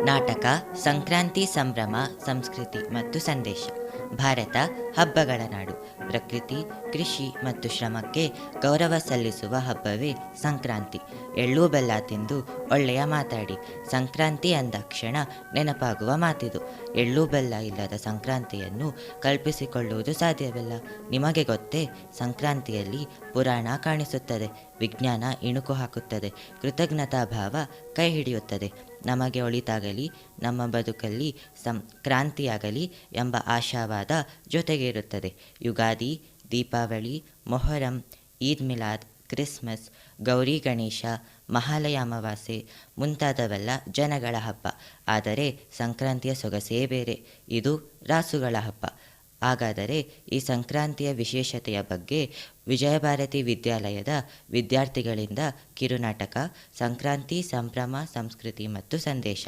ನಾಟಕ ಸಂಕ್ರಾಂತಿ ಸಂಭ್ರಮ ಸಂಸ್ಕೃತಿ ಮತ್ತು ಸಂದೇಶ. ಭಾರತ ಹಬ್ಬಗಳ ನಾಡು. ಪ್ರಕೃತಿ, ಕೃಷಿ ಮತ್ತು ಶ್ರಮಕ್ಕೆ ಗೌರವ ಸಲ್ಲಿಸುವ ಹಬ್ಬವೇ ಸಂಕ್ರಾಂತಿ. ಎಳ್ಳು ಬೆಲ್ಲ ತಿಂದು ಒಳ್ಳೆಯ ಮಾತಾಡಿ. ಸಂಕ್ರಾಂತಿ ಅಂದಾಕ್ಷಣ ನೆನಪಾಗುವ ಮಾತಿದು. ಎಳ್ಳು ಬೆಲ್ಲ ಇಲ್ಲದ ಸಂಕ್ರಾಂತಿಯನ್ನು ಕಲ್ಪಿಸಿಕೊಳ್ಳುವುದು ಸಾಧ್ಯವಿಲ್ಲ. ನಿಮಗೆ ಗೊತ್ತೇ, ಸಂಕ್ರಾಂತಿಯಲ್ಲಿ ಪುರಾಣ ಕಾಣಿಸುತ್ತದೆ, ವಿಜ್ಞಾನ ಇಣುಕು ಹಾಕುತ್ತದೆ, ಕೃತಜ್ಞತಾ ಭಾವ ಕೈ ಹಿಡಿಯುತ್ತದೆ. ನಮಗೆ ಒಳಿತಾಗಲಿ, ನಮ್ಮ ಬದುಕಲ್ಲಿ ಕ್ರಾಂತಿಯಾಗಲಿ ಎಂಬ ಆಶಾವಾದ ಜೊತೆಗೆ ಇರುತ್ತದೆ. ಯುಗಾದಿ, ದೀಪಾವಳಿ, ಮೊಹರಂ, ಈದ್ ಮಿಲಾದ್, ಕ್ರಿಸ್ಮಸ್, ಗೌರಿ ಗಣೇಶ, ಮಹಾಲಯ ಅಮಾವಾಸ್ಯೆ ಮುಂತಾದವೆಲ್ಲ ಜನಗಳ ಹಬ್ಬ. ಆದರೆ ಸಂಕ್ರಾಂತಿಯ ಸೊಗಸೇ ಬೇರೆ. ಇದು ರಾಸುಗಳ ಹಬ್ಬ. ಹಾಗಾದರೆ ಈ ಸಂಕ್ರಾಂತಿಯ ವಿಶೇಷತೆಯ ಬಗ್ಗೆ ವಿಜಯಭಾರತಿ ವಿದ್ಯಾಲಯದ ವಿದ್ಯಾರ್ಥಿಗಳಿಂದ ಕಿರುನಾಟಕ ಸಂಕ್ರಾಂತಿ ಸಂಭ್ರಮ ಸಂಸ್ಕೃತಿ ಮತ್ತು ಸಂದೇಶ.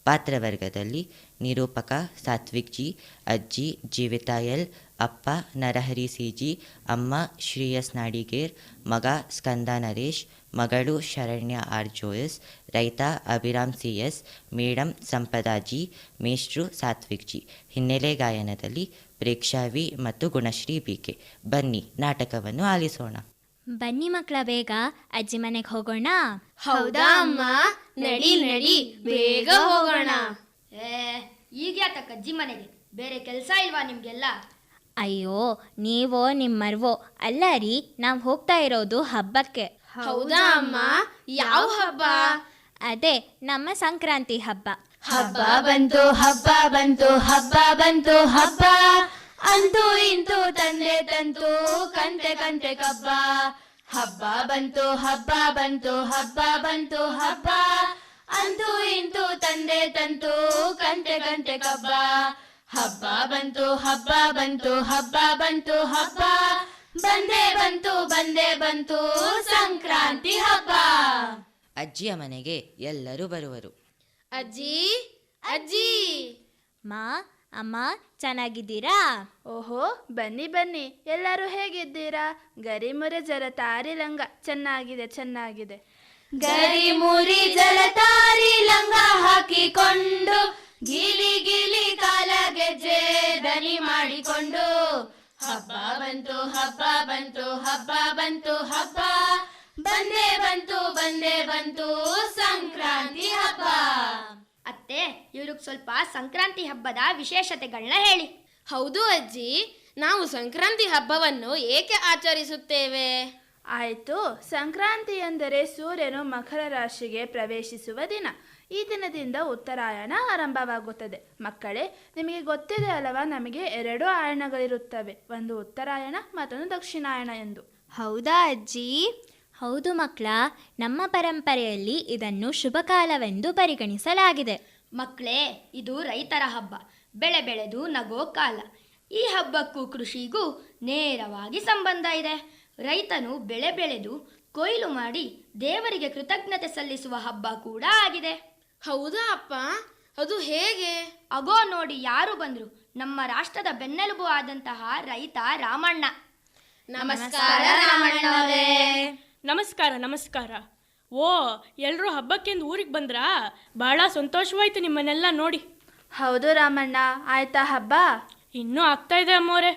ಪಾತ್ರವರ್ಗದಲ್ಲಿ ನಿರೂಪಕ ಸಾತ್ವಿಕ್ ಜಿ, ಅಜ್ಜಿ ಜೀವಿತಾ ಎಲ್, ಅಪ್ಪ ನರಹರಿ ಸಿ ಜಿ, ಅಮ್ಮ ಶ್ರೇಯಸ್ ನಾಡಿಗೇರ್, ಮಗ ಸ್ಕಂದ ನರೇಶ್, ಮಗಳು ಶರಣ್ಯ ಆರ್ ಜೋಯಸ್, ರೈತ Abhiram C S, madam Sampada ji, ಮೇಷ್ಟ್ರು ಸಾತ್ವಿಕ್ ಜಿ. ಹಿನ್ನೆಲೆ ಗಾಯನದಲ್ಲಿ ಪ್ರೇಕ್ಷಾ ವಿ ಮತ್ತು ಗುಣಶ್ರೀ ಬಿಕೆ. ಬನ್ನಿ ನಾಟಕವನ್ನು ಆಲಿಸೋಣ. ಬನ್ನಿ ಮಕ್ಕಳ, ಬೇಗ ಅಜ್ಜಿ ಮನೆಗೆ ಹೋಗೋಣ. ಹೌದಾ ಅಮ್ಮ, ನಡಿ ನಡಿ ಬೇಗ ಹೋಗೋಣ. ಈಗ ಯಾತಕ್ಕ ಅಜ್ಜಿ ಮನೆಗೆ? ಬೇರೆ ಕೆಲಸ ಇಲ್ವಾ ನಿಮ್ಗೆಲ್ಲ? ಅಯ್ಯೋ, ನೀವೋ ನಿಮ್ಮರ್ವೋ. ಅಲ್ಲ ರೀ, ನಾವು ಹೋಗ್ತಾ ಇರೋದು ಹಬ್ಬಕ್ಕೆ. ಹೌದಾ ಅಮ್ಮ, ಯಾವ ಹಬ್ಬ? ಅದೇ ನಮ್ಮ ಸಂಕ್ರಾಂತಿ ಹಬ್ಬ. ಹಬ್ಬ ಬಂತು ಹಬ್ಬ ಬಂತು ಹಬ್ಬ ಬಂತು ಹಬ್ಬ, ಅಂತೂ ಇಂತೂ ತಂದೆ ತಂತು ಕಂತೆ ಕಂತೆ ಕಬ್ಬ. ಹಬ್ಬ ಬಂತು ಹಬ್ಬ ಬಂತು ಹಬ್ಬ ಬಂತು ಹಬ್ಬ, ಅಂತೂ ಇಂತೂ ತಂದೆ ತಂತು ಕಂತೆ ಕಂತೆ ಕಬ್ಬ. ಹಬ್ಬ ಬಂತು ಹಬ್ಬ ಬಂತು ಹಬ್ಬ ಬಂತು ಹಬ್ಬ, ಬಂದೇ ಬಂತು ಸಂಕ್ರಾಂತಿ ಹಬ್ಬ. ಅಜ್ಜಿಯ ಮನೆಗೆ ಎಲ್ಲರೂ ಬರುವರು. ಅಜ್ಜಿ ಅಜ್ಜಿ. ಮಾ, ಅಮ್ಮ ಚೆನ್ನಾಗಿದ್ದೀರಾ? ಓಹೋ, ಬನ್ನಿ ಬನ್ನಿ, ಎಲ್ಲರೂ ಹೇಗಿದ್ದೀರಾ? ಗರಿ ಮುರೆ ಜರ ತಾರಿ ಲಂಗ ಚೆನ್ನಾಗಿದೆ ಚೆನ್ನಾಗಿದೆ. ಗರಿ ಮುರಿ ಜಲತಾರಿ ಲಂಗ ಹಾಕಿಕೊಂಡು, ಗಿಲಿ ಗಿಲಿ ಕಾಲ ಗೆಜ್ಜೆ ದನಿ ಮಾಡಿಕೊಂಡು, ಹಬ್ಬ ಬಂತು ಹಬ್ಬ ಬಂತು ಹಬ್ಬ ಬಂತು ಹಬ್ಬ, ಬಂದೇ ಬಂತು ಸಂಕ್ರಾಂತಿ ಹಬ್ಬ. ಅತ್ತೆ, ಇವ್ರಿಗೆ ಸ್ವಲ್ಪ ಸಂಕ್ರಾಂತಿ ಹಬ್ಬದ ವಿಶೇಷತೆಗಳನ್ನ ಹೇಳಿ. ಹೌದು ಅಜ್ಜಿ, ನಾವು ಸಂಕ್ರಾಂತಿ ಹಬ್ಬವನ್ನು ಏಕೆ ಆಚರಿಸುತ್ತೇವೆ? ಆಯಿತು. ಸಂಕ್ರಾಂತಿ ಎಂದರೆ ಸೂರ್ಯನು ಮಕರ ರಾಶಿಗೆ ಪ್ರವೇಶಿಸುವ ದಿನ. ಈ ದಿನದಿಂದ ಉತ್ತರಾಯಣ ಆರಂಭವಾಗುತ್ತದೆ. ಮಕ್ಕಳೇ, ನಿಮಗೆ ಗೊತ್ತಿದೆ ಅಲ್ಲವಾ, ನಮಗೆ 2 ಆಯನಗಳಿರುತ್ತವೆ, ಒಂದು ಉತ್ತರಾಯಣ ಮತ್ತೊಂದು ದಕ್ಷಿಣಾಯಣ ಎಂದು. ಹೌದಾ ಅಜ್ಜಿ? ಹೌದು ಮಕ್ಕಳ, ನಮ್ಮ ಪರಂಪರೆಯಲ್ಲಿ ಇದನ್ನು ಶುಭ ಕಾಲವೆಂದು ಪರಿಗಣಿಸಲಾಗಿದೆ. ಮಕ್ಕಳೇ, ಇದು ರೈತರ ಹಬ್ಬ, ಬೆಳೆ ಬೆಳೆದು ನಗೋ ಕಾಲ. ಈ ಹಬ್ಬಕ್ಕೂ ಕೃಷಿಗೂ ನೇರವಾಗಿ ಸಂಬಂಧ ಇದೆ. ರೈತನು ಬೆಳೆ ಬೆಳೆದು ಕೊಯ್ಲು ಮಾಡಿ ದೇವರಿಗೆ ಕೃತಜ್ಞತೆ ಸಲ್ಲಿಸುವ ಹಬ್ಬ ಕೂಡ ಆಗಿದೆ. ಹೌದಾ ಅಪ್ಪ? ಅದು ಹೇಗೆ? ಅಗೋ ನೋಡಿ, ಯಾರು ಬಂದ್ರು? ನಮ್ಮ ರಾಷ್ಟ್ರದ ಬೆನ್ನೆಲುಬು ಆದಂತಹ ರೈತ ರಾಮಣ್ಣ. ನಮಸ್ಕಾರ ರಾಮಣ್ಣವರೇ. ನಮಸ್ಕಾರ. ಓ, ಎಲ್ಲರೂ ಹಬ್ಬಕ್ಕೆಂದು ಊರಿಗೆ ಬಂದ್ರಾ? ಬಹಳ ಸಂತೋಷವಾಯ್ತು ನಿಮ್ಮನ್ನೆಲ್ಲ ನೋಡಿ. ಹೌದು ರಾಮಣ್ಣ, ಆಯ್ತಾ ಹಬ್ಬ? ಇನ್ನೂ ಆಗ್ತಾ ಇದೆ ಅಮ್ಮೋರೆ.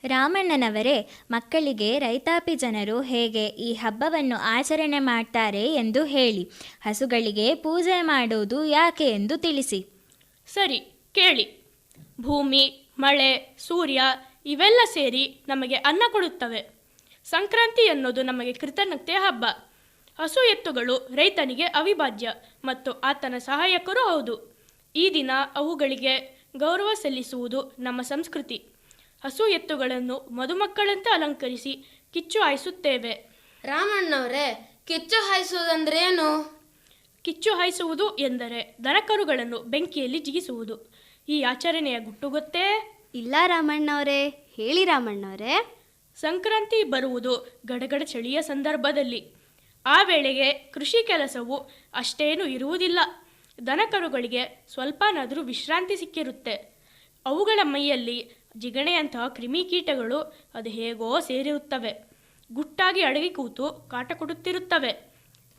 ರಾಮಣ್ಣನವರೇ, ಮಕ್ಕಳಿಗೆ ರೈತಾಪಿ ಜನರು ಹೇಗೆ ಈ ಹಬ್ಬವನ್ನು ಆಚರಣೆ ಮಾಡ್ತಾರೆ ಎಂದು ಹೇಳಿ. ಹಸುಗಳಿಗೆ ಪೂಜೆ ಮಾಡುವುದು ಯಾಕೆ ಎಂದು ತಿಳಿಸಿ. ಸರಿ, ಕೇಳಿ. ಭೂಮಿ, ಮಳೆ, ಸೂರ್ಯ ಇವೆಲ್ಲ ಸೇರಿ ನಮಗೆ ಅನ್ನ ಕೊಡುತ್ತವೆ. ಸಂಕ್ರಾಂತಿ ಅನ್ನೋದು ನಮಗೆ ಕೃತಜ್ಞತೆ ಹಬ್ಬ. ಹಸು ಎತ್ತುಗಳು ರೈತನಿಗೆ ಅವಿಭಾಜ್ಯ ಮತ್ತು ಆತನ ಸಹಾಯಕರೂ ಹೌದು. ಈ ದಿನ ಅವುಗಳಿಗೆ ಗೌರವ ಸಲ್ಲಿಸುವುದು ನಮ್ಮ ಸಂಸ್ಕೃತಿ. ಹಸು ಎತ್ತುಗಳನ್ನು ಮದುಮಕ್ಕಳಂತೆ ಅಲಂಕರಿಸಿ ಕಿಚ್ಚು ಹಾಯಿಸುತ್ತೇವೆ. ರಾಮಣ್ಣವರೇ, ಕಿಚ್ಚು ಹಾಯಿಸುವುದಂದ್ರೇನು? ಕಿಚ್ಚು ಹಾಯಿಸುವುದು ಎಂದರೆ ದನಕರುಗಳನ್ನು ಬೆಂಕಿಯಲ್ಲಿ ಜಿಗಿಸುವುದು. ಈ ಆಚರಣೆಯ ಗುಟ್ಟು ಗೊತ್ತೇ? ಇಲ್ಲ ರಾಮಣ್ಣವರೇ, ಹೇಳಿ ರಾಮಣ್ಣವರೇ. ಸಂಕ್ರಾಂತಿ ಬರುವುದು ಗಡಗಡ ಚಳಿಯ ಸಂದರ್ಭದಲ್ಲಿ. ಆ ವೇಳೆಗೆ ಕೃಷಿ ಕೆಲಸವು ಅಷ್ಟೇನೂ ಇರುವುದಿಲ್ಲ. ದನಕರುಗಳಿಗೆ ಸ್ವಲ್ಪನಾದರೂ ವಿಶ್ರಾಂತಿ ಸಿಕ್ಕಿರುತ್ತೆ. ಅವುಗಳ ಮೈಯಲ್ಲಿ ಜಿಗಣೆಯಂತಹ ಕ್ರಿಮಿಕೀಟಗಳು ಅದು ಹೇಗೋ ಸೇರಿರುತ್ತವೆ. ಗುಟ್ಟಾಗಿ ಅಡಗಿ ಕೂತು ಕಾಟ ಕೊಡುತ್ತಿರುತ್ತವೆ.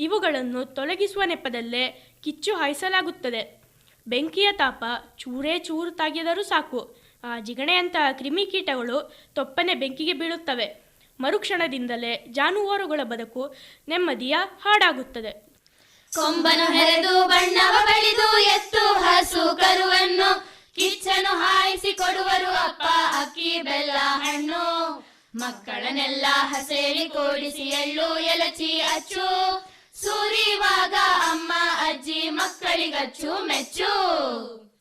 ಇವುಗಳನ್ನು ತೊಲಗಿಸುವ ನೆಪದಲ್ಲೇ ಕಿಚ್ಚು ಹಾಯಿಸಲಾಗುತ್ತದೆ. ಬೆಂಕಿಯ ತಾಪ ಚೂರೇ ಚೂರು ತಾಗಿದರೂ ಸಾಕು, ಆ ಜಿಗಣೆಯಂತಹ ಕ್ರಿಮಿಕೀಟಗಳು ತೊಪ್ಪನೆ ಬೆಂಕಿಗೆ ಬೀಳುತ್ತವೆ. ಮರುಕ್ಷಣದಿಂದಲೇ ಜಾನುವಾರುಗಳ ಬದುಕು ನೆಮ್ಮದಿಯ ಹಾಡಾಗುತ್ತದೆ. ಕೊಂಬನು ಹೆರೆದು ಬಣ್ಣವ ಬಳಿದು ಎತ್ತು ಹಸು ಕರುವನ್ನು ಕಿಚ್ಚನು ಹಾಯಿಸಿ ಕೊಡುವರು ಅಪ್ಪ ಅಕ್ಕಿ ಬೆಲ್ಲ ಹಣ್ಣು. ಮಕ್ಕಳನ್ನೆಲ್ಲ ಹಸೇರಿ ಕೂಡಿಸಿ ಎಳ್ಳು ಎಲಚಿ ಅಚ್ಚು ಸುರಿವಾಗ ಅಮ್ಮ ಅಜ್ಜಿ ಮಕ್ಕಳಿಗಚ್ಚು ಮೆಚ್ಚು.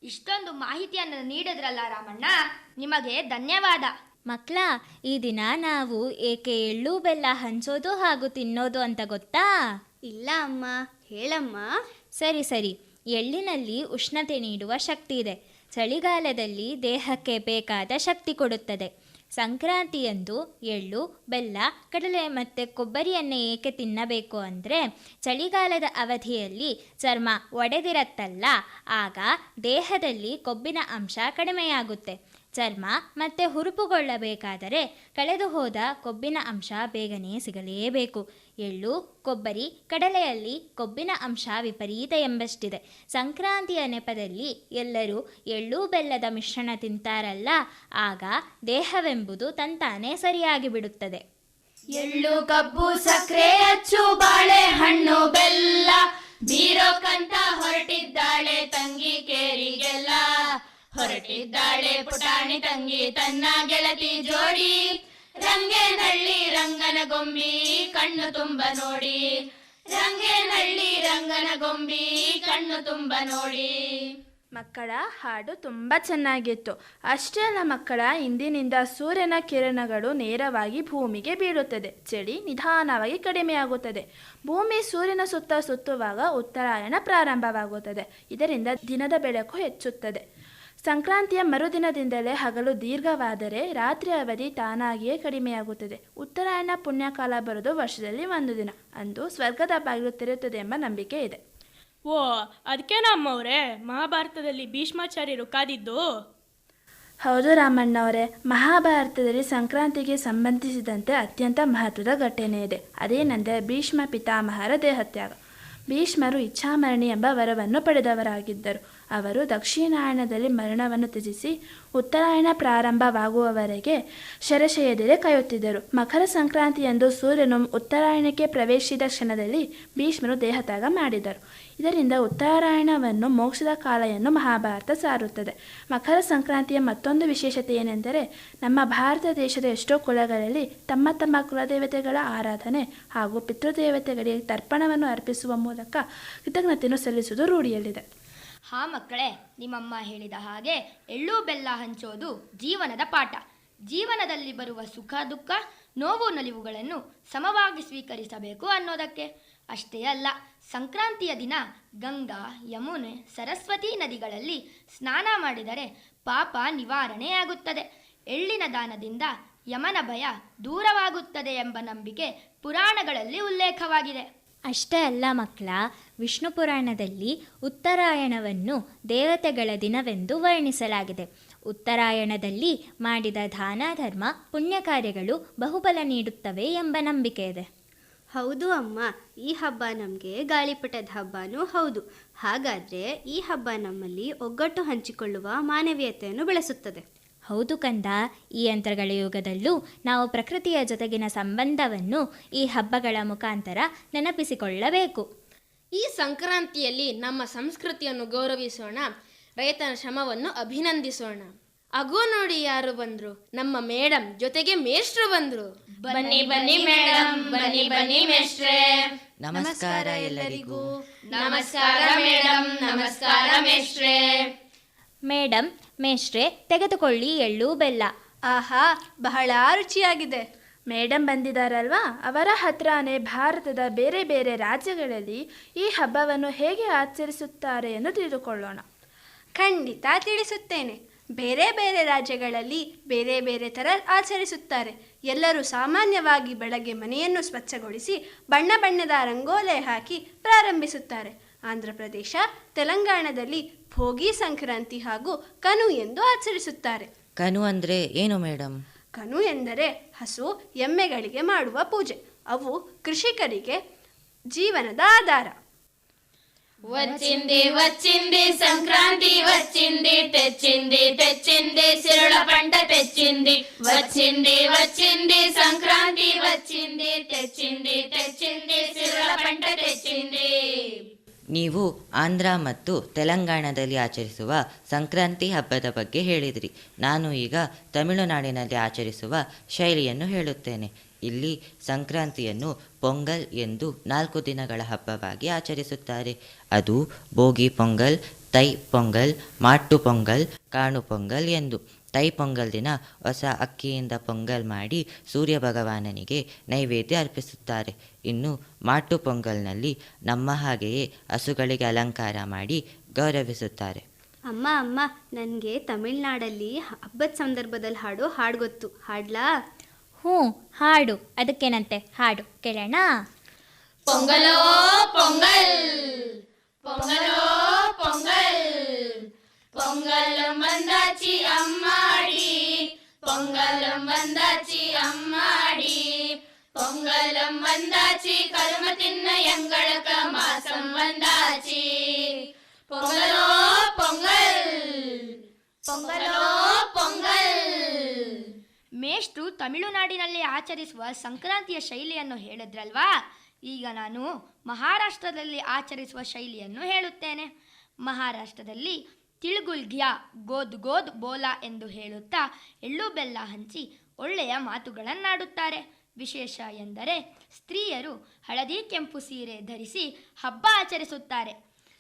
ಇಷ್ಟೊಂದು ಮಾಹಿತಿಯನ್ನು ನೀಡಿದ್ರಲ್ಲ ರಾಮಣ್ಣ, ನಿಮಗೆ ಧನ್ಯವಾದ. ಮಕ್ಕಳ, ಈ ದಿನ ನಾವು ಏಕೆ ಎಳ್ಳು ಬೆಲ್ಲ ಹಂಚೋದು ಹಾಗೂ ತಿನ್ನೋದು ಅಂತ ಗೊತ್ತಾ? ಇಲ್ಲ ಅಮ್ಮ, ಹೇಳಮ್ಮ. ಸರಿ, ಎಳ್ಳಿನಲ್ಲಿ ಉಷ್ಣತೆ ನೀಡುವ ಶಕ್ತಿ ಇದೆ. ಚಳಿಗಾಲದಲ್ಲಿ ದೇಹಕ್ಕೆ ಬೇಕಾದ ಶಕ್ತಿ ಕೊಡುತ್ತದೆ. ಸಂಕ್ರಾಂತಿಯಂದು ಎಳ್ಳು, ಬೆಲ್ಲ, ಕಡಲೆ ಮತ್ತು ಕೊಬ್ಬರಿಯನ್ನೇ ಏಕೆ ತಿನ್ನಬೇಕು ಅಂದರೆ, ಚಳಿಗಾಲದ ಅವಧಿಯಲ್ಲಿ ಚರ್ಮ ಒಡೆದಿರತ್ತಲ್ಲ, ಆಗ ದೇಹದಲ್ಲಿ ಕೊಬ್ಬಿನ ಅಂಶ ಕಡಿಮೆಯಾಗುತ್ತೆ. ಚರ್ಮ ಮತ್ತು ಹುರುಪುಗೊಳ್ಳಬೇಕಾದರೆ ಕಳೆದು ಹೋದ ಕೊಬ್ಬಿನ ಅಂಶ ಬೇಗನೆ ಸಿಗಲೇಬೇಕು. ಎಳ್ಳು, ಕೊಬ್ಬರಿ, ಕಡಲೆಯಲ್ಲಿ ಕೊಬ್ಬಿನ ಅಂಶ ವಿಪರೀತ ಎಂಬಷ್ಟಿದೆ. ಸಂಕ್ರಾಂತಿಯ ನೆಪದಲ್ಲಿ ಎಲ್ಲರೂ ಎಳ್ಳು ಬೆಲ್ಲದ ಮಿಶ್ರಣ ತಿಂತಾರಲ್ಲ, ಆಗ ದೇಹವೆಂಬುದು ತಂತಾನೇ ಸರಿಯಾಗಿ ಬಿಡುತ್ತದೆ. ಎಳ್ಳು ಕಬ್ಬು ಸಕ್ಕರೆ ಅಚ್ಚು ಬಾಳೆ ಹಣ್ಣು ಬೆಲ್ಲ ಬೀರೋಕಂತ ಹೊರಟಿದ್ದಾಳೆ ತಂಗಿ ಕೇರಿಗೆಲ್ಲ. ಹೊರಟಿದ್ದಾಳೆ ಪುಟಾಣಿ ತಂಗಿ ತನ್ನ ಗೆಳತಿ ಜೋಡಿ. ರಂಗೇನಹಳ್ಳಿ ರಂಗನ ಗೊಂಬಿ ಕಣ್ಣು ತುಂಬ ನೋಡಿ. ರಂಗೇನಹಳ್ಳಿ ರಂಗನ ಗೊಂಬಿ ಕಣ್ಣು ತುಂಬ ನೋಡಿ. ಮಕ್ಕಳ ಹಾಡು ತುಂಬ ಚೆನ್ನಾಗಿತ್ತು. ಅಷ್ಟೇ ಅಲ್ಲ ಮಕ್ಕಳ, ಇಂದಿನಿಂದ ಸೂರ್ಯನ ಕಿರಣಗಳು ನೇರವಾಗಿ ಭೂಮಿಗೆ ಬೀಳುತ್ತದೆ. ಚಳಿ ನಿಧಾನವಾಗಿ ಕಡಿಮೆಯಾಗುತ್ತದೆ. ಭೂಮಿ ಸೂರ್ಯನ ಸುತ್ತ ಸುತ್ತುವಾಗ ಉತ್ತರಾಯಣ ಪ್ರಾರಂಭವಾಗುತ್ತದೆ. ಇದರಿಂದ ದಿನದ ಬೆಳಕು ಹೆಚ್ಚುತ್ತದೆ. ಸಂಕ್ರಾಂತಿಯ ಮರುದಿನದಿಂದಲೇ ಹಗಲು ದೀರ್ಘವಾದರೆ ರಾತ್ರಿ ಅವಧಿ ತಾನಾಗಿಯೇ ಕಡಿಮೆಯಾಗುತ್ತದೆ. ಉತ್ತರಾಯಣ ಪುಣ್ಯಕಾಲ ಬರೋದು ವರ್ಷದಲ್ಲಿ ಒಂದು ದಿನ. ಅಂದು ಸ್ವರ್ಗದ ಬಾಗಿಲು ತೆರೆಯುತ್ತದೆ ಎಂಬ ನಂಬಿಕೆ ಇದೆ. ಓ, ಅದಕ್ಕೇನ ಅಮ್ಮವ್ರೆ ಮಹಾಭಾರತದಲ್ಲಿ ಭೀಷ್ಮಾಚಾರ್ಯರು ಕಾದಿದ್ದು? ಹೌದು ರಾಮಣ್ಣವರೇ, ಮಹಾಭಾರತದಲ್ಲಿ ಸಂಕ್ರಾಂತಿಗೆ ಸಂಬಂಧಿಸಿದಂತೆ ಅತ್ಯಂತ ಮಹತ್ವದ ಘಟನೆ ಇದೆ. ಅದೇನೆಂದರೆ ಭೀಷ್ಮ ಪಿತಾಮಹರ ದೇಹತ್ಯಾಗ. ಭೀಷ್ಮರು ಇಚ್ಛಾಮರಣಿ ಎಂಬ ವರವನ್ನು ಪಡೆದವರಾಗಿದ್ದರು. ಅವರು ದಕ್ಷಿಣಾಯನದಲ್ಲಿ ಮರಣವನ್ನು ತ್ಯಜಿಸಿ ಉತ್ತರಾಯಣ ಪ್ರಾರಂಭವಾಗುವವರೆಗೆ ಶರಶಯದಲ್ಲಿ ಕಾಯುತ್ತಿದ್ದರು. ಮಕರ ಸಂಕ್ರಾಂತಿಯಂದು ಸೂರ್ಯನು ಉತ್ತರಾಯಣಕ್ಕೆ ಪ್ರವೇಶಿಸಿದ ಕ್ಷಣದಲ್ಲಿ ಭೀಷ್ಮರು ದೇಹತ್ಯಾಗ ಮಾಡಿದರು. ಇದರಿಂದ ಉತ್ತರಾಯಣವನ್ನು ಮೋಕ್ಷದ ಕಾಲ ಎಂದು ಮಹಾಭಾರತ ಸಾರುತ್ತದೆ. ಮಕರ ಸಂಕ್ರಾಂತಿಯ ಮತ್ತೊಂದು ವಿಶೇಷತೆ ಏನೆಂದರೆ, ನಮ್ಮ ಭಾರತ ದೇಶದ ಎಷ್ಟೋ ಕುಲಗಳಲ್ಲಿ ತಮ್ಮ ತಮ್ಮ ಕುಲದೇವತೆಗಳ ಆರಾಧನೆ ಹಾಗೂ ಪಿತೃದೇವತೆಗಳಿಗೆ ತರ್ಪಣವನ್ನು ಅರ್ಪಿಸುವ ಮೂಲಕ ಕೃತಜ್ಞತೆಯನ್ನು ಸಲ್ಲಿಸುವುದು ರೂಢಿಯಲ್ಲಿದೆ. ಹಾ ಮಕ್ಕಳೇ, ನಿಮ್ಮಮ್ಮ ಹೇಳಿದ ಹಾಗೆ ಎಳ್ಳು ಬೆಲ್ಲ ಹಂಚೋದು ಜೀವನದ ಪಾಠ. ಜೀವನದಲ್ಲಿ ಬರುವ ಸುಖ ದುಃಖ ನೋವು ನಲಿವುಗಳನ್ನು ಸಮವಾಗಿ ಸ್ವೀಕರಿಸಬೇಕು ಅನ್ನೋದಕ್ಕೆ. ಅಷ್ಟೇ ಅಲ್ಲ, ಸಂಕ್ರಾಂತಿಯ ದಿನ ಗಂಗಾ, ಯಮುನೆ, ಸರಸ್ವತಿ ನದಿಗಳಲ್ಲಿ ಸ್ನಾನ ಮಾಡಿದರೆ ಪಾಪ ನಿವಾರಣೆಯಾಗುತ್ತದೆ. ಎಳ್ಳಿನ ದಾನದಿಂದ ಯಮನ ಭಯ ದೂರವಾಗುತ್ತದೆ ಎಂಬ ನಂಬಿಕೆ ಪುರಾಣಗಳಲ್ಲಿ ಉಲ್ಲೇಖವಾಗಿದೆ. ಅಷ್ಟೇ ಅಲ್ಲ ಮಕ್ಕಳ, ವಿಷ್ಣು ಪುರಾಣದಲ್ಲಿ ಉತ್ತರಾಯಣವನ್ನು ದೇವತೆಗಳ ದಿನವೆಂದು ವರ್ಣಿಸಲಾಗಿದೆ. ಉತ್ತರಾಯಣದಲ್ಲಿ ಮಾಡಿದ ದಾನ ಧರ್ಮ ಪುಣ್ಯ ಕಾರ್ಯಗಳು ಬಹುಫಲ ನೀಡುತ್ತವೆ ಎಂಬ ನಂಬಿಕೆ ಇದೆ. ಹೌದು ಅಮ್ಮ, ಈ ಹಬ್ಬ ನಮಗೆ ಗಾಳಿಪಟದ ಹಬ್ಬನೂ ಹೌದು. ಹಾಗಾದರೆ ಈ ಹಬ್ಬ ನಮ್ಮಲ್ಲಿ ಒಗ್ಗಟ್ಟು ಹಂಚಿಕೊಳ್ಳುವ ಮಾನವೀಯತೆಯನ್ನು ಬೆಳೆಸುತ್ತದೆ. ಹೌದು ಕಂದ, ಈ ಯಂತ್ರಗಳ ಯುಗದಲ್ಲೂ ನಾವು ಪ್ರಕೃತಿಯ ಜೊತೆಗಿನ ಸಂಬಂಧವನ್ನು ಈ ಹಬ್ಬಗಳ ಮುಖಾಂತರ ನೆನಪಿಸಿಕೊಳ್ಳಬೇಕು. ಈ ಸಂಕ್ರಾಂತಿಯಲ್ಲಿ ನಮ್ಮ ಸಂಸ್ಕೃತಿಯನ್ನು ಗೌರವಿಸೋಣ, ರೈತನ ಶ್ರಮವನ್ನು ಅಭಿನಂದಿಸೋಣ. ಅಗೋ ನೋಡಿ ಯಾರು ಬಂದ್ರು, ನಮ್ಮ ಮೇಡಮ್ ಜೊತೆಗೆ ಮೇಷ್ಟ್ರು ಬಂದ್ರು. ಬನ್ನಿ ಬನ್ನಿ ಮೇಡಮ್, ಬನ್ನಿ ಬನ್ನಿ ಮೇಷ್ಟ್ರೇ. ನಮಸ್ಕಾರ ಎಲ್ಲರಿಗೂ. ನಮಸ್ಕಾರ ಮೇಡಮ್, ನಮಸ್ಕಾರ ಮೇಷ್ಟ್ರೇ. ಮೇಡಮ್, ಮೇಷ್ಟ್ರೆ, ತೆಗೆದುಕೊಳ್ಳಿ ಎಳ್ಳು ಬೆಲ್ಲ. ಆಹಾ, ಬಹಳ ರುಚಿಯಾಗಿದೆ. ಮೇಡಮ್ ಬಂದಿದ್ದಾರಲ್ವಾ, ಅವರ ಹತ್ರನೇ ಭಾರತದ ಬೇರೆ ಬೇರೆ ರಾಜ್ಯಗಳಲ್ಲಿ ಈ ಹಬ್ಬವನ್ನು ಹೇಗೆ ಆಚರಿಸುತ್ತಾರೆ ಎಂದು ತಿಳಿದುಕೊಳ್ಳೋಣ. ಖಂಡಿತ ತಿಳಿಸುತ್ತೇನೆ. ಬೇರೆ ಬೇರೆ ರಾಜ್ಯಗಳಲ್ಲಿ ಬೇರೆ ಬೇರೆ ಥರ ಆಚರಿಸುತ್ತಾರೆ. ಎಲ್ಲರೂ ಸಾಮಾನ್ಯವಾಗಿ ಬೆಳಗ್ಗೆ ಮನೆಯನ್ನು ಸ್ವಚ್ಛಗೊಳಿಸಿ ಬಣ್ಣ ಬಣ್ಣದ ರಂಗೋಲೆ ಹಾಕಿ ಪ್ರಾರಂಭಿಸುತ್ತಾರೆ. ಆಂಧ್ರ ಪ್ರದೇಶ, ತೆಲಂಗಾಣದಲ್ಲಿ ಭೋಗಿ ಸಂಕ್ರಾಂತಿ ಹಾಗೂ ಕನು ಎಂದು ಆಚರಿಸುತ್ತಾರೆ. ಕನು ಅಂದರೆ ಏನು ಮೇಡಮ್? ಕನು ಎಂದರೆ ಹಸು ಎಮ್ಮೆಗಳಿಗೆ ಮಾಡುವ ಪೂಜೆ. ಅವು ಕೃಷಿಕರಿಗೆ ಜೀವನದ ಆಧಾರ. వచ్చింది వచ్చింది సంక్రాంతి వచ్చింది, తెచ్చింది తెచ్చింది సిరుల పంట తెచ్చింది. వచ్చింది వచ్చింది సంక్రాంతి వచ్చింది, తెచ్చింది తెచ్చింది సిరుల పంట తెచ్చింది. ನೀವು ಆಂಧ್ರ ಮತ್ತು ತೆಲಂಗಾಣದಲ್ಲಿ ಆಚರಿಸುವ ಸಂಕ್ರಾಂತಿ ಹಬ್ಬದ ಬಗ್ಗೆ ಹೇಳಿದಿರಿ. ನಾನು ಈಗ ತಮಿಳುನಾಡಿನಲ್ಲಿ ಆಚರಿಸುವ ಶೈಲಿಯನ್ನು ಹೇಳುತ್ತೇನೆ. ಇಲ್ಲಿ ಸಂಕ್ರಾಂತಿಯನ್ನು ಪೊಂಗಲ್ ಎಂದು 4 ದಿನಗಳ ಹಬ್ಬವಾಗಿ ಆಚರಿಸುತ್ತಾರೆ. ಅದು ಬೋಗಿ ಪೊಂಗಲ್, ತೈ ಪೊಂಗಲ್, ಮಾಟ್ಟು ಪೊಂಗಲ್, ಕಾಣು ಪೊಂಗಲ್ ಎಂದು. ತೈ ಪೊಂಗಲ್ ದಿನ ಹೊಸ ಅಕ್ಕಿಯಿಂದ ಪೊಂಗಲ್ ಮಾಡಿ ಸೂರ್ಯ ಭಗವಾನನಿಗೆ ನೈವೇದ್ಯ ಅರ್ಪಿಸುತ್ತಾರೆ. ಇನ್ನು ಮಾಟ್ಟು ಪೊಂಗಲ್ನಲ್ಲಿ ನಮ್ಮ ಹಾಗೆಯೇ ಹಸುಗಳಿಗೆ ಅಲಂಕಾರ ಮಾಡಿ ಗೌರವಿಸುತ್ತಾರೆ. ಅಮ್ಮ ಅಮ್ಮ, ನನಗೆ ತಮಿಳ್ನಾಡಲ್ಲಿ ಹಬ್ಬದ ಸಂದರ್ಭದಲ್ಲಿ ಹಾಡೋ ಹಾಡು ಗೊತ್ತು, ಹಾಡ್ಲಾ? ಹ್ಞೂ, ಹಾಡು. ಅದಕ್ಕೇನಂತೆ, ಹಾಡು ಕೇಳೋಣ. పొంగలో పొంగల్ పొంగలో పొంగల్ పొంగలం వందాచి అమ్మాడి, పొంగలం వందాచి అమ్మాడి, పొంగలం వందాచి కరుమ తిన్న ఎంగళక మాసం వందాచి. పొంగలో పొంగల్ పొంగలో పొంగల్. ಮೇಷ್ಟ್ರು ತಮಿಳುನಾಡಿನಲ್ಲಿ ಆಚರಿಸುವ ಸಂಕ್ರಾಂತಿಯ ಶೈಲಿಯನ್ನು ಹೇಳಿದ್ರಲ್ವಾ? ಈಗ ನಾನು ಮಹಾರಾಷ್ಟ್ರದಲ್ಲಿ ಆಚರಿಸುವ ಶೈಲಿಯನ್ನು ಹೇಳುತ್ತೇನೆ. ಮಹಾರಾಷ್ಟ್ರದಲ್ಲಿ ತಿಳ್ಗುಲ್ಗ್ಯಾ ಗೋದ್ ಗೋದ್ ಬೋಲಾ ಎಂದು ಹೇಳುತ್ತಾ ಎಳ್ಳು ಬೆಲ್ಲ ಹಂಚಿ ಒಳ್ಳೆಯ ಮಾತುಗಳನ್ನಾಡುತ್ತಾರೆ. ವಿಶೇಷ ಎಂದರೆ ಸ್ತ್ರೀಯರು ಹಳದಿ ಕೆಂಪು ಸೀರೆ ಧರಿಸಿ ಹಬ್ಬ ಆಚರಿಸುತ್ತಾರೆ.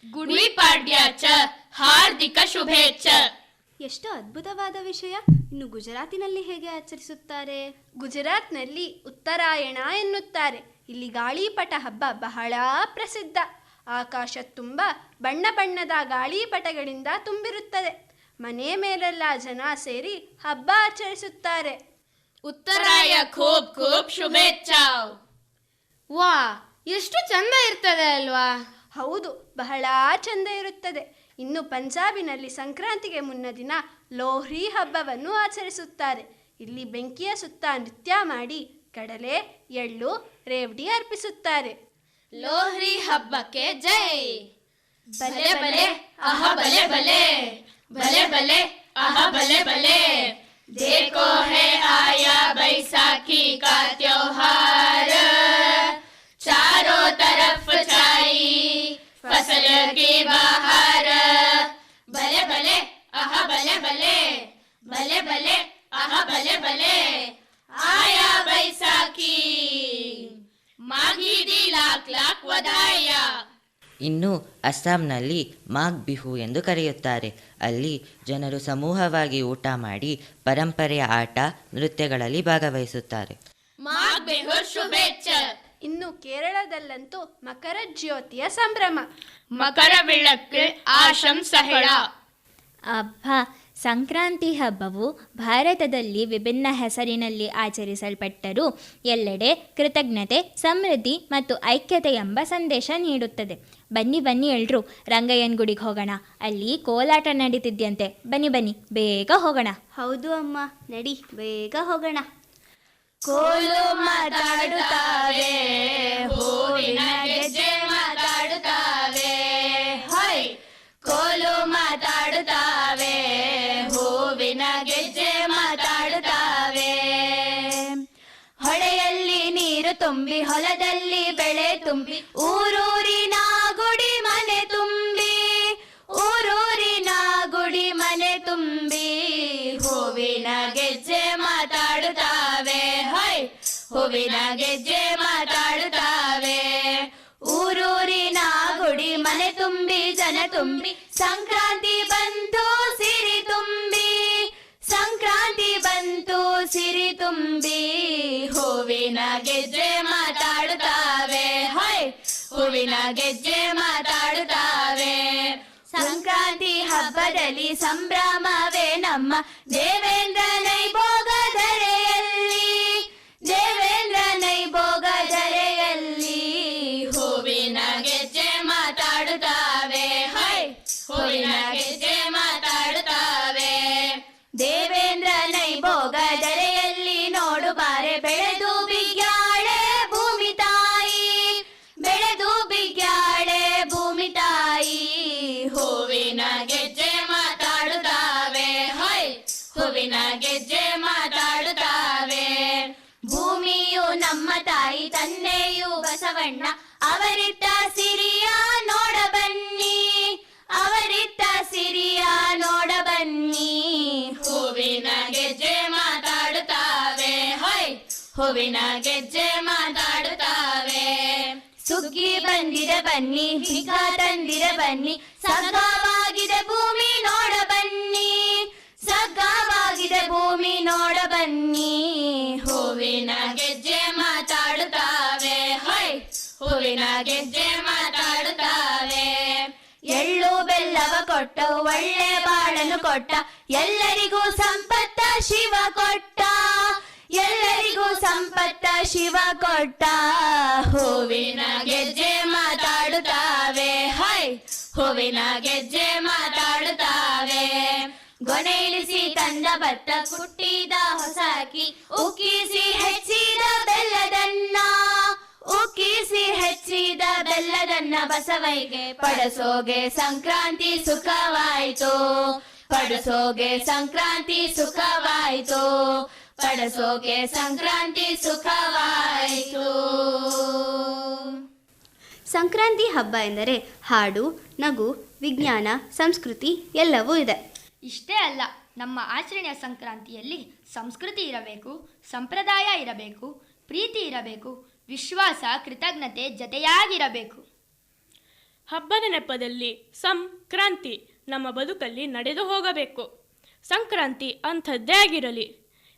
ಗುಡಿಪಾಡ್ಯಾಚ ಹಾರ್ದಿಕ ಶುಭೇಚ್ಛ. ಎಷ್ಟು ಅದ್ಭುತವಾದ ವಿಷಯ. ಇನ್ನು ಗುಜರಾತಿನಲ್ಲಿ ಹೇಗೆ ಆಚರಿಸುತ್ತಾರೆ? ಗುಜರಾತ್ನಲ್ಲಿ ಉತ್ತರಾಯಣ ಎನ್ನುತ್ತಾರೆ. ಇಲ್ಲಿ ಗಾಳಿಪಟ ಹಬ್ಬ ಬಹಳ ಪ್ರಸಿದ್ಧ. ಆಕಾಶ ತುಂಬ ಬಣ್ಣ ಬಣ್ಣದ ಗಾಳಿಪಟಗಳಿಂದ ತುಂಬಿರುತ್ತದೆ. ಮನೆ ಮೇಲೆಲ್ಲ ಜನ ಸೇರಿ ಹಬ್ಬ ಆಚರಿಸುತ್ತಾರೆ. ಉತ್ತರಾಯ ಖೂಬ್ ಖೂಬ್ ಶುಭೇಚ್ಛಾ. ವಾ, ಎಷ್ಟು ಚಂದ ಇರ್ತದೆ ಅಲ್ವಾ? ಹೌದು, ಬಹಳ ಚಂದ ಇರುತ್ತದೆ. ಇನ್ನು ಪಂಜಾಬಿನಲ್ಲಿ ಸಂಕ್ರಾಂತಿಗೆ ಮುನ್ನ ದಿನ ಲೋಹ್ರಿ ಹಬ್ಬವನ್ನು ಆಚರಿಸುತ್ತಾರೆ. ಇಲ್ಲಿ ಬೆಂಕಿಯ ಸುತ್ತ ನೃತ್ಯ ಮಾಡಿ ಕಡಲೆ, ಎಳ್ಳು, ರೇವಡಿ ಅರ್ಪಿಸುತ್ತಾರೆ. ಲೋಹ್ರಿ ಹಬ್ಬಕ್ಕೆ ಜೈ. ಬಲೆ ಬಲೆ ಆಹ ಬಲೆ ಬಲೆ, ಬಲೆ ಬಲೆ ಆಹ ಬಲೆ ಬಲೆ. देखो है आया बैसाखी का त्योहार, चारों तरफ छाई फसल की बहार. भले भले आह भले भले, भले भले आह भले भले. आया बैसाखी माघी दी लाख लाख वधाया. ಇನ್ನು ಅಸ್ಸಾಂನಲ್ಲಿ ಮಾಘ್ ಬಿಹು ಎಂದು ಕರೆಯುತ್ತಾರೆ. ಅಲ್ಲಿ ಜನರು ಸಮೂಹವಾಗಿ ಊಟ ಮಾಡಿ ಪರಂಪರೆಯ ಆಟ, ನೃತ್ಯಗಳಲ್ಲಿ ಭಾಗವಹಿಸುತ್ತಾರೆ. ಮಾಘ್ ಬಿಹು ಶುಭೇಚ್ಛೆ. ಇನ್ನು ಕೇರಳದಲ್ಲಂತೂ ಮಕರ ಜ್ಯೋತಿಯ ಸಂಭ್ರಮ. ಮಕರ ವಿಳಕ್ಕು ಆಶಂಸಹಳ. ಅಬ್ಬಾ, ಸಂಕ್ರಾಂತಿ ಹಬ್ಬವು ಭಾರತದಲ್ಲಿ ವಿಭಿನ್ನ ಹೆಸರಿನಲ್ಲಿ ಆಚರಿಸಲ್ಪಟ್ಟರೂ ಎಲ್ಲೆಡೆ ಕೃತಜ್ಞತೆ, ಸಮೃದ್ಧಿ ಮತ್ತು ಐಕ್ಯತೆ ಎಂಬ ಸಂದೇಶ ನೀಡುತ್ತದೆ. ಬನ್ನಿ ಬನ್ನಿ ಎಲ್ರೂ ರಂಗಯ್ಯನ ಗುಡಿಗೆ ಹೋಗೋಣ. ಅಲ್ಲಿ ಕೋಲಾಟ ನಡೀತಿದ್ಯಂತೆ. ಬನ್ನಿ ಬನ್ನಿ, ಬೇಗ ಹೋಗೋಣ. ಹೌದು ಅಮ್ಮ, ನಡಿ ಬೇಗ ಹೋಗೋಣ. ಕೋಲು ಮಾತಾಡುತ್ತಾವೆ, ಹೂವಿನ ಗೆಜ್ಜೆ ಮಾತಾಡುತ್ತಾವೆ. ಹೈ, ಕೋಲು ಮಾತಾಡುತ್ತಾವೆ, ಹೂವಿನ ಗೆಜ್ಜೆ ಮಾತಾಡುತ್ತಾವೆ. ಹೊಳೆಯಲ್ಲಿ ನೀರು ತುಂಬಿ, ಹೊಲದಲ್ಲಿ ಬೆಳೆ ತುಂಬಿ, ಊರೂರಿನ ಗುಡಿ ಮನೆ ತುಂಬಿ, ಊರೂರಿನ ಗುಡಿ ಮನೆ ತುಂಬಿ. ಹೂವಿನ ಗೆಜ್ಜೆ ಮಾತಾಡುತ್ತಾವೆ. ಹೈ, ಹೂವಿನ ಗೆಜ್ಜೆ ಮಾತಾಡುತ್ತಾವೆ. ಊರೂರಿನ ಗುಡಿ ಮನೆ ತುಂಬಿ, ಜನ ತುಂಬಿ, ಸಂಕ್ರಾಂತಿ ಬಂತು ಸಿರಿ ತುಂಬಿ, ಸಂಕ್ರಾಂತಿ ಬಂತು ಸಿರಿ ತುಂಬಿ. ಹೂವಿನ ಗೆಜ್ಜೆ ಮಾತಾಡುತ್ತಾವೆ. ಹೈ, ಹೂವಿನ ಗೆಜ್ಜೆ ಮಾತಾಡುತ್ತಾವೆ. ಸಂಕ್ರಾಂತಿ ಹಬ್ಬದಲ್ಲಿ ಸಂಭ್ರಮವೇ ನಮ್ಮ ದೇವೇಂದ್ರ ನೈಭೋಗ ಧರೆಯಲ್ಲಿ, ದೇವೇಂದ್ರ ನೈಭೋಗ ಧರೆಯಲ್ಲಿ. ಹೂವಿನ ಗೆಜ್ಜೆ ಮಾತಾಡುತ್ತಾವೆ, ಹೈ ಹೂವಿನ ಗೆಜ್ಜೆ ಮಾತಾಡುತ್ತಾವೆ. ದೇವೇಂದ್ರ ನೈಭೋಗ ಧರೆಯಲ್ಲಿ ನೋಡು ಬಾರೆ ಬೆಳೆದು ಬಿಗ್ಯಾಳೆ ಭೂಮಿ ತಾಯಿ, ಬೆಳೆದು ಬಿಗ್ಯಾಳೆ ಭೂಮಿ ತಾಯಿ. ಹೂವಿನ ಗೆಜ್ಜೆ ಮಾತಾಡುತ್ತಾವೆ, ಹೈ ಹೂವಿನ ಗೆಜ್ಜೆ ಮಾತಾಡುತ್ತಾವೆ. ಭೂಮಿಯು ನಮ್ಮ ತಾಯಿ, ತಂದೆಯು ಬಸವಣ್ಣ, ಅವರಿಟ್ಟ ಸಿರಿಯ ನೋಡ ಬನ್ನಿ, ಅವರಿಟ್ಟ ಸಿರಿಯ ನೋಡ ಬನ್ನಿ. ಹೂವಿನ ಗೆಜ್ಜೆ ಮಾತಾಡುತ್ತಾವೆ, ಹೈ ಹೂವಿನ ಗೆಜ್ಜೆ ಮಾತಾಡುತ್ತಾವೆ. ಸುಗ್ಗಿ ಬಂದಿದೆ ಬನ್ನಿ, ಹಿಗ ತಂದಿದೆ ಬನ್ನಿ, ಸಗ್ಗವಾಗಿದೆ ಭೂಮಿ ನೋಡ ಬನ್ನಿ, ಸಗ್ಗವಾಗಿದೆ ಭೂಮಿ ನೋಡ ಬನ್ನಿ. ಹೂವಿನ ಗೆಜ್ಜೆ ಮಾತಾಡುತ್ತಾವೆ, ಹೈ ಹೂವಿನ ಗೆಜ್ಜೆ ಮಾತಾಡುತ್ತಾವೆ. ಎಳ್ಳು ಬೆಲ್ಲವ ಕೊಟ್ಟ ಒಳ್ಳೆ ಬಾಳನ್ನು ಕೊಟ್ಟ, ಎಲ್ಲರಿಗೂ ಸಂಪತ್ತ ಶಿವ ಕೊಟ್ಟ, ಎಲ್ಲರಿಗೂ ಸಂಪತ್ತ ಶಿವ ಕೊಟ್ಟ. ಹೂವಿನ ಗೆಜ್ಜೆ ಮಾತಾಡುತ್ತಾವೆ, ಹೈ ಹೂವಿನ ಗೆಜ್ಜೆ ಮಾತಾಡುತ್ತಾವೆ. ಗೊನೆ ಇಳಿಸಿ ತಂದ ಭತ್ತ, ಕುಟ್ಟಿದ ಹೊಸ ಅಕ್ಕಿ, ಉಕ್ಕಿಸಿ ಹೆಚ್ಚಿದ ಬೆಲ್ಲದನ್ನ, ಉಕ್ಕಿಸಿ ಹೆಚ್ಚಿದ ಬೆಲ್ಲದನ್ನ ಬಸವೈಗೆ ಪಡಸೋಗೆ ಸಂಕ್ರಾಂತಿ ಸುಖವಾಯಿತು, ಪಡಸೋಗೆ ಸಂಕ್ರಾಂತಿ ಸುಖವಾಯಿತು, ಪಡಸೋಗೆ ಸಂಕ್ರಾಂತಿ ಸುಖವಾಯಿತು. ಸಂಕ್ರಾಂತಿ ಹಬ್ಬ ಎಂದರೆ ಹಾಡು, ನಗು, ವಿಜ್ಞಾನ, ಸಂಸ್ಕೃತಿ ಎಲ್ಲವೂ ಇದೆ. ಇಷ್ಟೇ ಅಲ್ಲ, ನಮ್ಮ ಆಚರಣೆಯ ಸಂಕ್ರಾಂತಿಯಲ್ಲಿ ಸಂಸ್ಕೃತಿ ಇರಬೇಕು, ಸಂಪ್ರದಾಯ ಇರಬೇಕು, ಪ್ರೀತಿ ಇರಬೇಕು, ವಿಶ್ವಾಸ, ಕೃತಜ್ಞತೆ ಜತೆಯಾಗಿರಬೇಕು. ಹಬ್ಬದ ನೆಪದಲ್ಲಿ ಸಂಕ್ರಾಂತಿ ನಮ್ಮ ಬದುಕಲ್ಲಿ ನಡೆದು ಹೋಗಬೇಕು. ಸಂಕ್ರಾಂತಿ ಅಂಥದ್ದೇ ಆಗಿರಲಿ.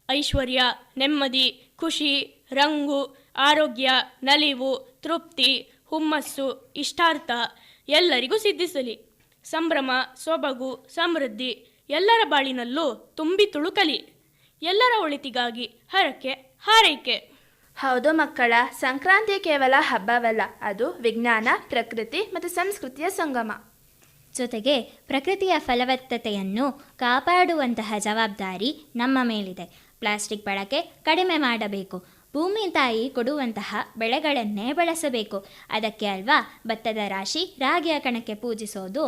ಐಶ್ವರ್ಯ, ನೆಮ್ಮದಿ, ಖುಷಿ, ರಂಗು, ಆರೋಗ್ಯ, ನಲಿವು, ತೃಪ್ತಿ, ಹುಮ್ಮಸ್ಸು, ಇಷ್ಟಾರ್ಥ ಎಲ್ಲರಿಗೂ ಸಿದ್ಧಿಸಲಿ. ಸಂಭ್ರಮ, ಸೊಬಗು, ಸಮೃದ್ಧಿ ಎಲ್ಲರ ಬಾಳಿನಲ್ಲೂ ತುಂಬಿ ತುಳುಕಲಿ. ಎಲ್ಲರ ಒಳಿತಿಗಾಗಿ ಹರಕೆ ಹಾರೈಕೆ. ಹೌದು ಮಕ್ಕಳ, ಸಂಕ್ರಾಂತಿ ಕೇವಲ ಹಬ್ಬವಲ್ಲ, ಅದು ವಿಜ್ಞಾನ, ಪ್ರಕೃತಿ ಮತ್ತು ಸಂಸ್ಕೃತಿಯ ಸಂಗಮ. ಜೊತೆಗೆ ಪ್ರಕೃತಿಯ ಫಲವತ್ತತೆಯನ್ನು ಕಾಪಾಡುವಂತಹ ಜವಾಬ್ದಾರಿ ನಮ್ಮ ಮೇಲಿದೆ. ಪ್ಲಾಸ್ಟಿಕ್ ಬಳಕೆ ಕಡಿಮೆ ಮಾಡಬೇಕು. ಭೂಮಿ ತಾಯಿ ಕೊಡುವಂತಹ ಬೆಳೆಗಳನ್ನೇ ಬಳಸಬೇಕು. ಅದಕ್ಕೆ ಅಲ್ವಾ ಭತ್ತದ ರಾಶಿ, ರಾಗಿಯ ಕಣಕ್ಕೆ ಪೂಜಿಸೋದು.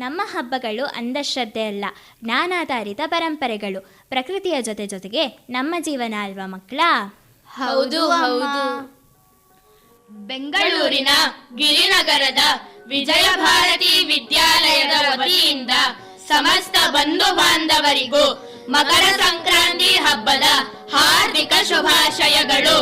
ನಮ್ಮ ಹಬ್ಬಗಳು ಅಂಧಶ್ರದ್ಧೆ ಅಲ್ಲ, ಜ್ಞಾನಾಧಾರಿತ ಪರಂಪರೆಗಳು. ಪ್ರಕೃತಿಯ ಜೊತೆಗೆ ನಮ್ಮ ಜೀವನ ಅಲ್ವಾ ಮಕ್ಕಳ? ಹೌದು ಹೌದು. ಬೆಂಗಳೂರಿನ ಗಿರಿನಗರದ ವಿಜಯ ಭಾರತಿ ವಿದ್ಯಾಲಯದ ವತಿಯಿಂದ ಸಮಸ್ತ ಬಂಧು ಬಾಂಧವರಿಗೂ ಮಕರ ಸಂಕ್ರಾಂತಿ ಹಬ್ಬದ ಹಾರ್ದಿಕ ಶುಭಾಶಯಗಳು.